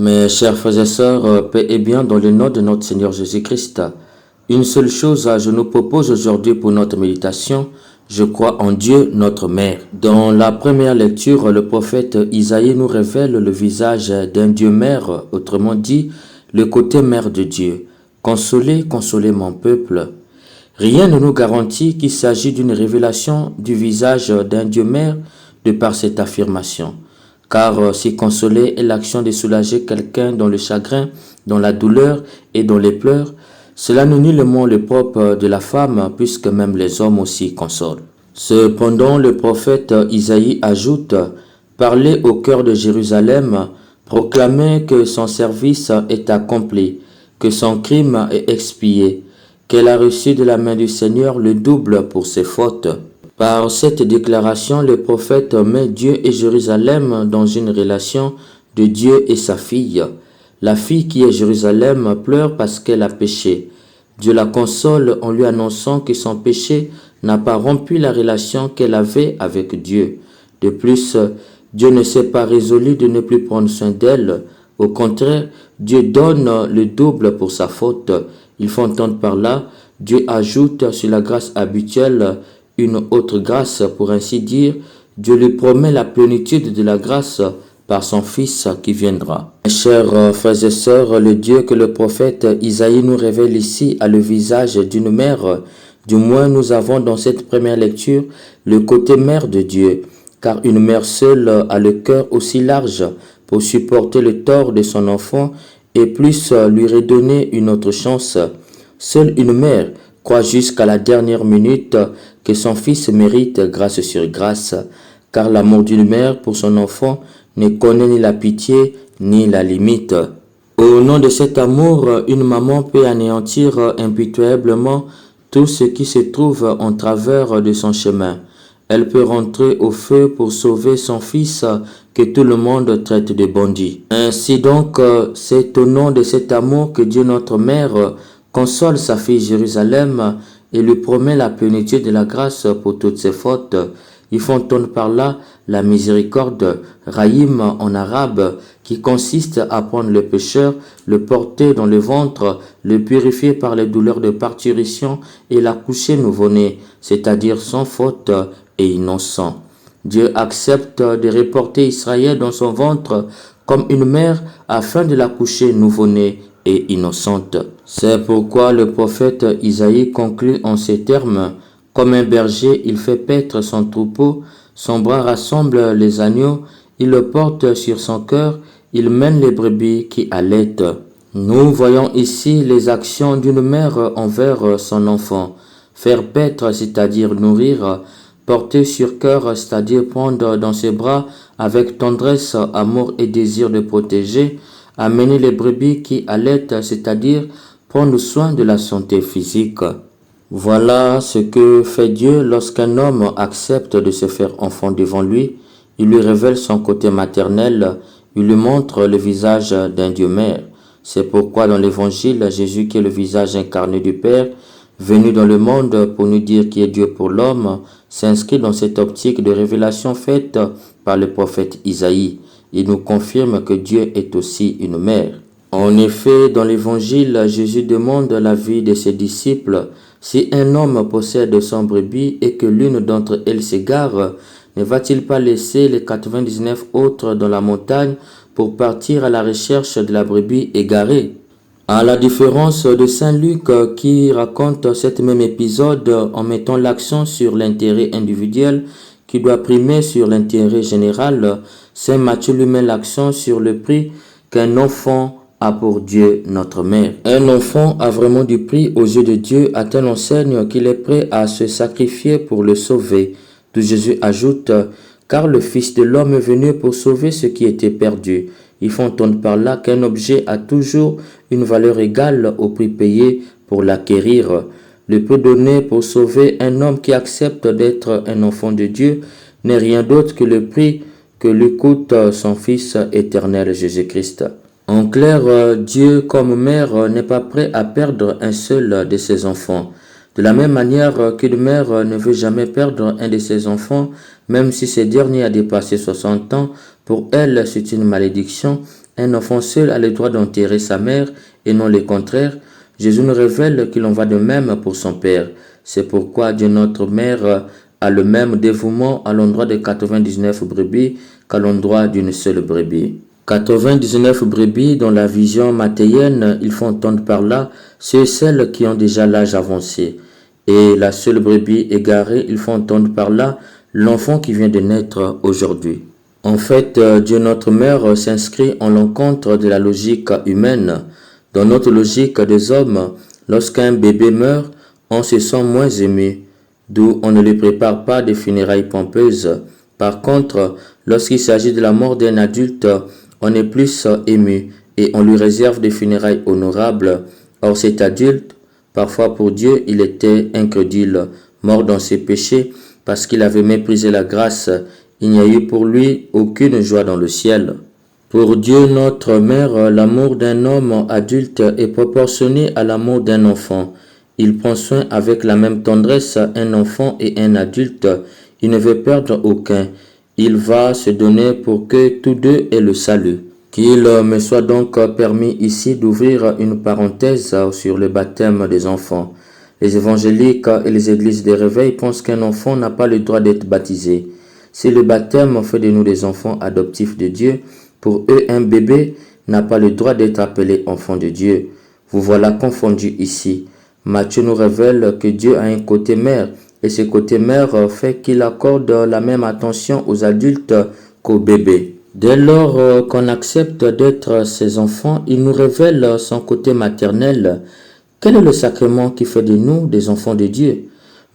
Mes chers frères et sœurs, paix et bien dans le nom de notre Seigneur Jésus-Christ. Une seule chose je nous propose aujourd'hui pour notre méditation. Je crois en Dieu, notre Mère. Dans la première lecture, le prophète Isaïe nous révèle le visage d'un Dieu Mère, autrement dit, le côté Mère de Dieu. Consolez, consolez mon peuple. Rien ne nous garantit qu'il s'agit d'une révélation du visage d'un Dieu Mère de par cette affirmation. Car si consoler est l'action de soulager quelqu'un dans le chagrin, dans la douleur et dans les pleurs, cela n'est nullement le propre de la femme, puisque même les hommes aussi consolent. Cependant, le prophète Isaïe ajoute « Parlez au cœur de Jérusalem, proclamez que son service est accompli, que son crime est expié, qu'elle a reçu de la main du Seigneur le double pour ses fautes. » Par cette déclaration, le prophète met Dieu et Jérusalem dans une relation de Dieu et sa fille. La fille qui est Jérusalem pleure parce qu'elle a péché. Dieu la console en lui annonçant que son péché n'a pas rompu la relation qu'elle avait avec Dieu. De plus, Dieu ne s'est pas résolu de ne plus prendre soin d'elle. Au contraire, Dieu donne le double pour sa faute. Il faut entendre par là, Dieu ajoute sur la grâce habituelle une autre grâce, pour ainsi dire, Dieu lui promet la plénitude de la grâce par son Fils qui viendra. Mes chers frères et sœurs, le Dieu que le prophète Isaïe nous révèle ici a le visage d'une mère. Du moins, nous avons dans cette première lecture le côté mère de Dieu, car une mère seule a le cœur aussi large pour supporter le tort de son enfant et plus lui redonner une autre chance. Seule une mère croit jusqu'à la dernière minute que son fils mérite grâce sur grâce, car l'amour d'une mère pour son enfant ne connaît ni la pitié ni la limite. Au nom de cet amour, une maman peut anéantir impitoyablement tout ce qui se trouve en travers de son chemin. Elle peut rentrer au feu pour sauver son fils que tout le monde traite de bandit. Ainsi donc, c'est au nom de cet amour que Dieu notre Mère console sa fille Jérusalem et lui promet la plénitude de la grâce pour toutes ses fautes. Il faut entendre par là la miséricorde, Rahim en arabe, qui consiste à prendre le pécheur, le porter dans le ventre, le purifier par les douleurs de parturition et l'accoucher nouveau-né, c'est-à-dire sans faute et innocent. Dieu accepte de reporter Israël dans son ventre comme une mère afin de l'accoucher nouveau-né et innocente. C'est pourquoi le prophète Isaïe conclut en ces termes: comme un berger, il fait paître son troupeau, son bras rassemble les agneaux, il le porte sur son cœur, il mène les brebis qui allaitent. Nous voyons ici les actions d'une mère envers son enfant. Faire paître, c'est-à-dire nourrir, porter sur cœur, c'est-à-dire prendre dans ses bras avec tendresse, amour et désir de protéger, amener les brebis qui allaitent, c'est-à-dire prendre soin de la santé physique. Voilà ce que fait Dieu lorsqu'un homme accepte de se faire enfant devant lui. Il lui révèle son côté maternel, il lui montre le visage d'un Dieu mère. C'est pourquoi dans l'évangile, Jésus qui est le visage incarné du Père, venu dans le monde pour nous dire qui est Dieu pour l'homme, s'inscrit dans cette optique de révélation faite par le prophète Isaïe. Il nous confirme que Dieu est aussi une mère. En effet, dans l'évangile, Jésus demande l'avis de ses disciples. Si un homme possède 100 brebis et que l'une d'entre elles s'égare, ne va-t-il pas laisser les 99 autres dans la montagne pour partir à la recherche de la brebis égarée? À la différence de Saint Luc qui raconte cet même épisode en mettant l'accent sur l'intérêt individuel qui doit primer sur l'intérêt général, Saint Matthieu lui met l'accent sur le prix qu'un enfant a pour Dieu notre Mère. Un enfant a vraiment du prix aux yeux de Dieu à telle enseigne qu'il est prêt à se sacrifier pour le sauver. D'où Jésus ajoute « Car le Fils de l'homme est venu pour sauver ce qui était perdu ». Il faut entendre par là qu'un objet a toujours une valeur égale au prix payé pour l'acquérir. Le prix donné pour sauver un homme qui accepte d'être un enfant de Dieu n'est rien d'autre que le prix que lui coûte son Fils éternel Jésus-Christ. En clair, Dieu comme mère n'est pas prêt à perdre un seul de ses enfants. De la même manière qu'une mère ne veut jamais perdre un de ses enfants, même si ce dernier a dépassé 60 ans, pour elle c'est une malédiction, un enfant seul a le droit d'enterrer sa mère et non le contraire, Jésus nous révèle qu'il en va de même pour son Père. C'est pourquoi Dieu notre Mère a le même dévouement à l'endroit de 99 brebis qu'à l'endroit d'une seule brebis. 99 brebis dont la vision mathéenne, il faut entendre par là, c'est celles qui ont déjà l'âge avancé. Et la seule brebis égarée, il faut entendre par là, l'enfant qui vient de naître aujourd'hui. En fait, Dieu notre Mère s'inscrit en l'encontre de la logique humaine. Dans notre logique des hommes, lorsqu'un bébé meurt, on se sent moins ému, d'où on ne lui prépare pas des funérailles pompeuses. Par contre, lorsqu'il s'agit de la mort d'un adulte, on est plus ému et on lui réserve des funérailles honorables. Or cet adulte, parfois pour Dieu, il était incrédule, mort dans ses péchés, parce qu'il avait méprisé la grâce. Il n'y a eu pour lui aucune joie dans le ciel. Pour Dieu notre Mère, l'amour d'un homme adulte est proportionné à l'amour d'un enfant. Il prend soin avec la même tendresse un enfant et un adulte. Il ne veut perdre aucun. Il va se donner pour que tous deux aient le salut. Qu'il me soit donc permis ici d'ouvrir une parenthèse sur le baptême des enfants. Les évangéliques et les églises des réveils pensent qu'un enfant n'a pas le droit d'être baptisé. Si le baptême fait de nous des enfants adoptifs de Dieu, pour eux un bébé n'a pas le droit d'être appelé enfant de Dieu. Vous voilà confondus ici. Matthieu nous révèle que Dieu a un côté mère, et ce côté mère fait qu'il accorde la même attention aux adultes qu'aux bébés. Dès lors qu'on accepte d'être ses enfants, il nous révèle son côté maternel. Quel est le sacrement qui fait de nous des enfants de Dieu?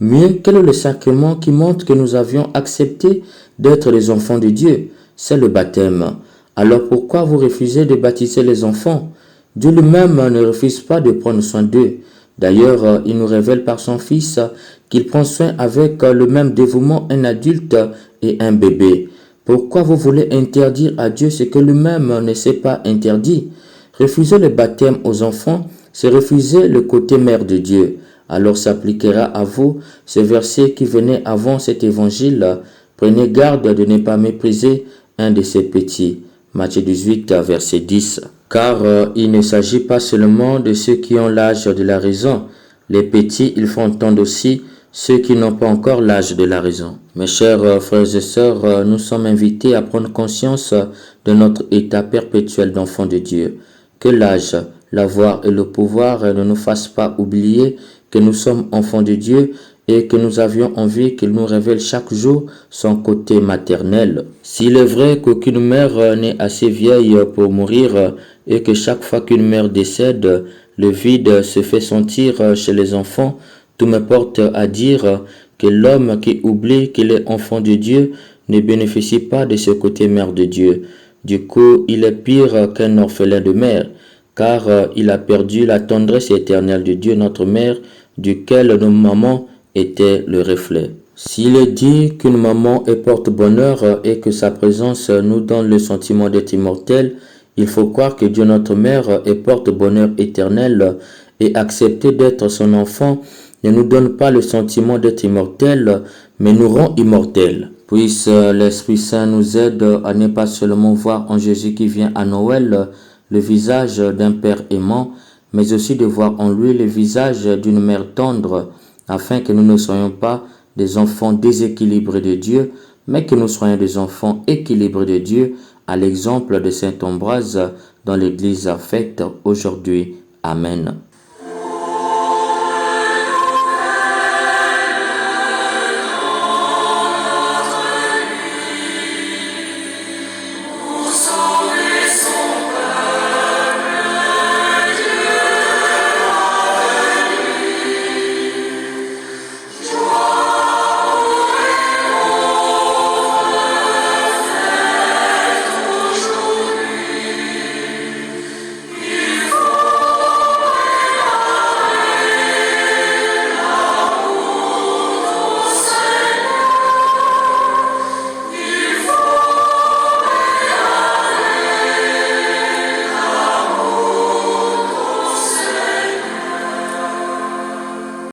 Mieux, quel est le sacrement qui montre que nous avions accepté d'être les enfants de Dieu? C'est le baptême. Alors pourquoi vous refusez de baptiser les enfants? Dieu lui-même ne refuse pas de prendre soin d'eux. D'ailleurs, il nous révèle par son Fils qu'il prend soin avec le même dévouement un adulte et un bébé. Pourquoi vous voulez interdire à Dieu ce que lui-même ne s'est pas interdit? Refuser le baptême aux enfants, c'est refuser le côté mère de Dieu. Alors s'appliquera à vous ce verset qui venait avant cet évangile. Prenez garde de ne pas mépriser un de ces petits. Matthieu 18, verset 10. Car il ne s'agit pas seulement de ceux qui ont l'âge de la raison. Les petits, ils font entendre aussi ceux qui n'ont pas encore l'âge de la raison. Mes chers frères et sœurs, nous sommes invités à prendre conscience de notre état perpétuel d'enfant de Dieu. Que l'âge, l'avoir et le pouvoir ne nous fassent pas oublier que nous sommes enfants de Dieu et que nous avions envie qu'il nous révèle chaque jour son côté maternel. S'il est vrai qu'aucune mère n'est assez vieille pour mourir et que chaque fois qu'une mère décède, le vide se fait sentir chez les enfants, tout me porte à dire que l'homme qui oublie qu'il est enfant de Dieu ne bénéficie pas de ce côté mère de Dieu. Du coup, il est pire qu'un orphelin de mère, car il a perdu la tendresse éternelle de Dieu notre mère, duquel nos mamans étaient le reflet. S'il est dit qu'une maman est porte-bonheur et que sa présence nous donne le sentiment d'être immortel, il faut croire que Dieu notre mère est porte-bonheur éternel et accepter d'être son enfant ne nous donne pas le sentiment d'être immortel, mais nous rend immortels. Puisse l'Esprit Saint nous aide à ne pas seulement voir en Jésus qui vient à Noël le visage d'un Père aimant, mais aussi de voir en lui le visage d'une mère tendre, afin que nous ne soyons pas des enfants déséquilibrés de Dieu, mais que nous soyons des enfants équilibrés de Dieu, à l'exemple de saint Ambroise dans l'Église faite aujourd'hui. Amen.